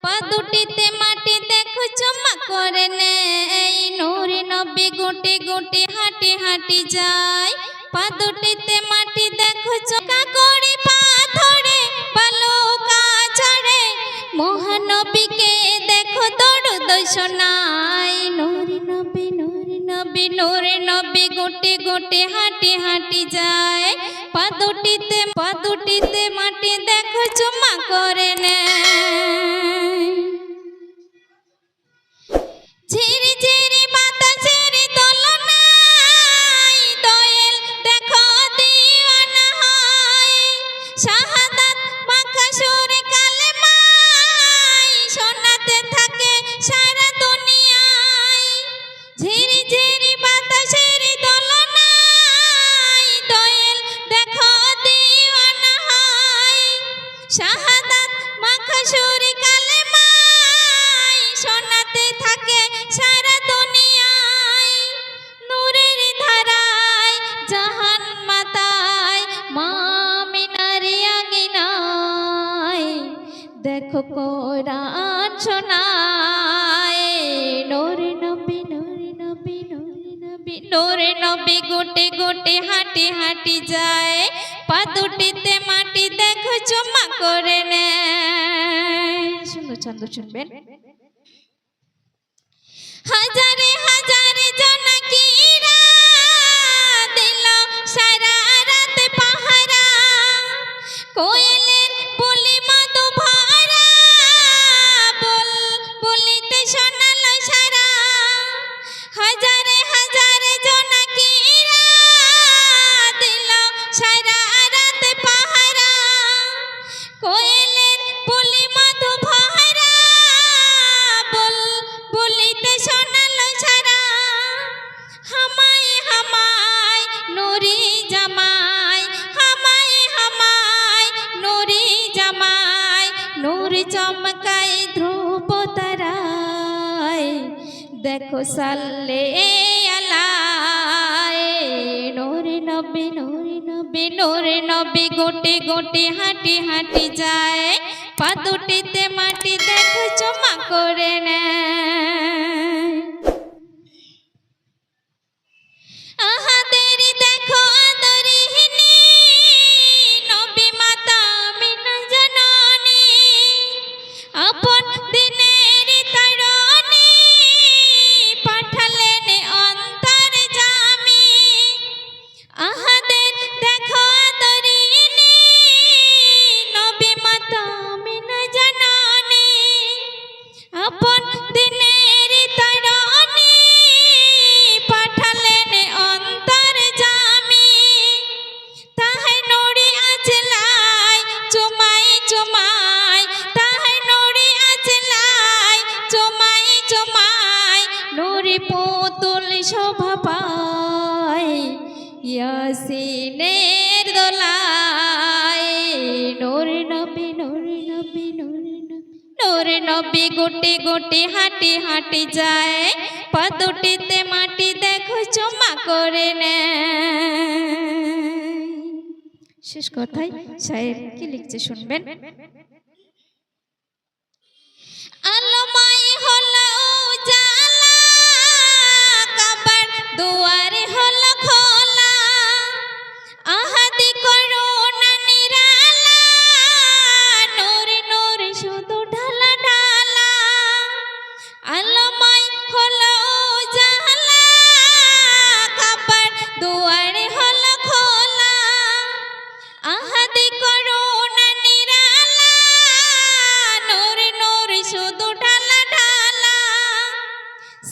পা দুটিতে মাটি দেখো চুমা করে নেই, নূরে নবী গোটে গোটে হাঁটি হাঁটি যায়। পা দুটিতে মাটি দেখো চোকা করে পা ধরে বালুকা চড়ে, মহানবীকে দেখো দরুদ শোনায়। নূরে নবী নূরে নবী নূরে নবী গোটে গোটে হাঁটি হাঁটি যায়। পা দুটিতে মাটি দেখো চুমা করে নেয়। ঝিরি ঝিরি বাতাসের দোলনায় দোয়েল দেখো দিওয়ানা হয়, শাহাদাত মাখা সুরে কালেমায় শোনাতে থাকে সারা দুনিয়ায়। ঝিরি ঝিরি বাতাসের দোলনায় দোয়েল দেখো দিওয়ানা হয়, শাহাদাত মাখা সুরে কালেমায় শোনাতে থাকে সারা দুনিয়ায়। নূরের ধারায় জাহান মাতায় মা আমিনার আঙিনায় দেখো কোরআন শোনায়। নূরে নবী নূরে নবী নূরে নবী নূরে নবী গোটে গোটে হাঁটি হাঁটি যায়। পা দুটিতে মাটি দেখো চুমা করে নেয়। সুন্দর ছন্দ শুনবেন। হাজারে হাজারে জোনাকিরা দিল সারা রাত পাহারা, কোয়েলের বুলি মধু ভরা বলিতে শোনালো সারা। হাজারে হাজারে জোনাকিরা দিল সারা রাত পাহারা, কোয়েলের বুলি মধু ভরা বলিতে শোনালো সারা। হামায় হামায় নুরি জামায়, হামায় হামায় নুরি জামায়, নূর চমকায় ধ্রুব তারায় দেখো সাল্লে আলায়। নূরে নবী নূরে নবী নূরে নবী গোটে গোটে হাঁটি হাঁটি যায়। পা দুটিতে মাটি দেখো চুমা করে নেয়। আহাদেরি দেখো আদরিহিনী নবী মাতা আমিনা জননী, আপন দিনের তারণী পাঠালেন অন্তর জামি। আহাদের দেখো আদরিহিনী নবী মাতা আমিনা জননী, আপন দিনের তারণী পাঠালেন অন্তর জামি। তাহার নুরি আঁচলায় চুমাই চুমাই, তাহার নুরি আঁচলায় চুমাই চুমাই, নুরি পুতুল শোভা পায় ইয়াসিনের দোলায়। নূরে নবী নূরে নবী নূরে নবী নূরে নবী গোটে গোটে হাঁটি হাঁটি যায়। পা দুটিতে মাটি দেখো চুমা করে নেয়। শেষ কথায় শায়ের কি লিখছে শুনবেন। আলোময় হলো উজালা, কাবার দুয়ারে হলো খোলা, আহাদি করুণা নিরালা, নূরে নূরে শুধু ঢালা ঢালা। আলোময় হলো উজালা, কাবার দুয়ারে হলো খোলা, আহাদি করুণা নিরালা, নূরে নূরে শুধু ঢালা ঢালা।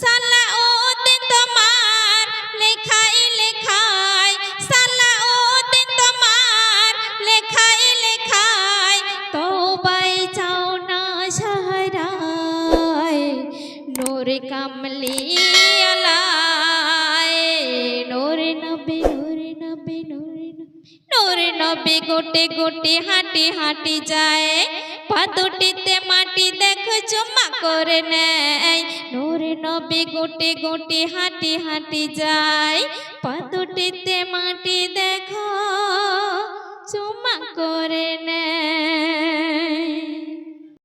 সালাউদ্দিন তোমার লেখায় লেখায়, সালাউদ্দিন তোমার লেখায় লেখায়, তওবায় চাও না সাহারায় নূরে কামলিয়ালায়। নূরে নবী নূরে নবী নূরে নবী নূরে নবী গোটে গোটে হাঁটি হাঁটি যায়। পা দুটিতে মাটি দেখো চুমা করে নেয়। নূরে নবী গোটে গোটে হাঁটি হাঁটি যায়। পা দুটিতে মাটি দেখো চুমা করে নেয়।